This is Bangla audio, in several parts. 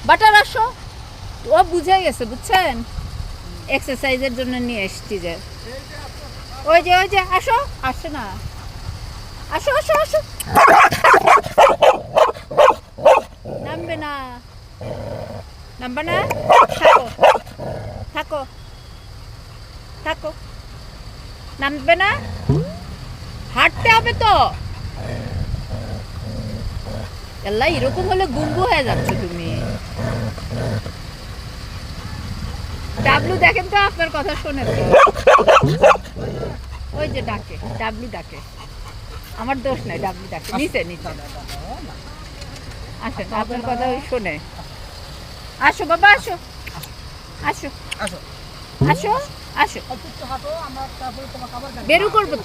বাটার আসো। ও বুঝে গেছে, বুঝছেন, এক্সারসাইজের জন্য নিয়ে এসছি যে। ওই যে আসো। আসে না, আসো আসো আসো। নামবে না, নামবে না। থাকো থাকো থাকো, নামবে না। হাঁটতে হবে তো। আল্লাহ, এরকম হলে গুঙ্গু হয়ে যাচ্ছে তুমি। ডাবলু দেখেন তো, আপনার কথা শোনে তো। ওই যে ডাকে, ডাবলু ডাকে। আমার দোষ নাই, ডাবলু ডাকে। নিচে নিচে আসেন, আপনার কথা ওই শোনে। আসো বাবা, আসো আসো আসো আসো আসো। বেরু করবো তো।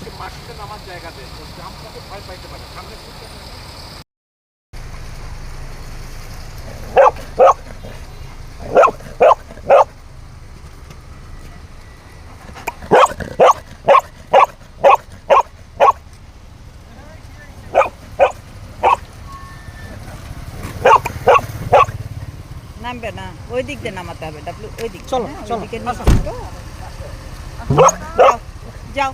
নামবে না, ওই দিক দিয়ে নামাতে হবে ডাবলু, ওই দিক। চলো চলো, যাও যাও।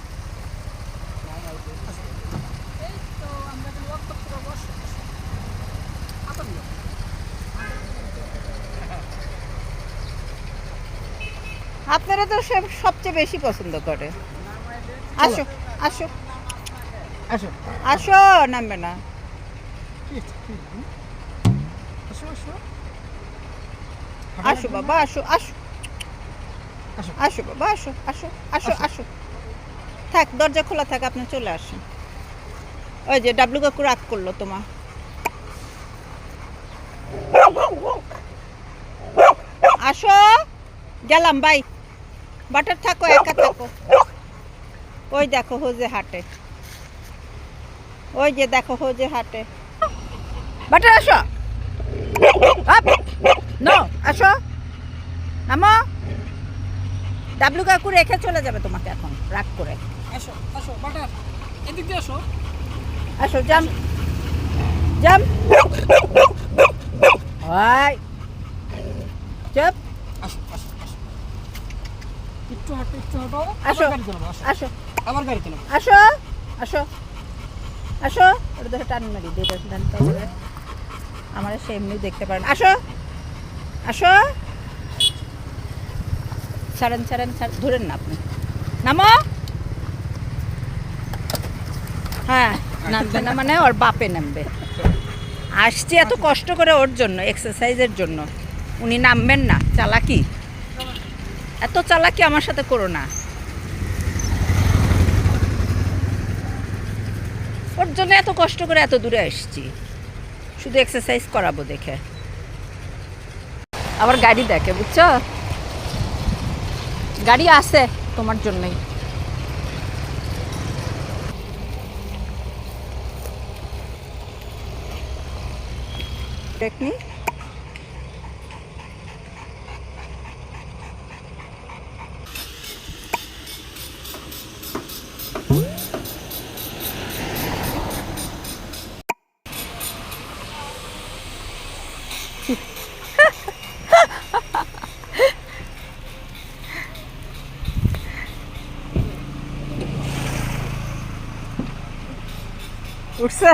আপনারা তো সবচেয়ে বেশি পছন্দ করে। আসো আসো আসো আসো, নামবে না। আসো আসো আসো বাবা, আসো আসো আসো বাবা, আসো আসো আসো আসো। থাক, দরজা খোলা থাক, আপনি চলে আসেন। ওই যে ডাবলু কাকু রাগ করলো তোমার। আসো, গেলাম বাই। বাটার থাকো, একা থাকো। ওই দেখো হোজে হাঁটে, ওই যে দেখো হোজে হাঁটে। বাটার আসো, নো আসো, নামো। ডাবলু কাকু রেখে চলে যাবে তোমাকে এখন রাগ করে। আসো আসো বাটার, এদিক দিয়ে আসো। আসো, জাম জাম। হাই চুপ। আসো আসো আসো, একটু হাঁটো একটু হাঁটো। আসো গাড়ি চালাবো, আসো আসো আবার গাড়ি চালাবো। আসো আসো আসো। ওটা ধরে টান মারি দিয়ে আমার সে এমনি দেখতে পারেন। আসো আসো। ছাড়েন ছাড়েন, ধরেন না আপনি, নামো। হ্যাঁ, নামবে না মানে ওর বাপে নামবে। আসছি এত কষ্ট করে ওর জন্য, এক্সারসাইজের জন্য, উনি নামবেন না? চালাকি, এত চালাকি আমার সাথে করো না। ওর জন্য এত কষ্ট করে এত দূরে আসছি, শুধু এক্সারসাইজ করাবো দেখে। আবার গাড়ি দেখে, বুঝছো, গাড়ি আছে তোমার জন্যই। দেখনি উঠছে।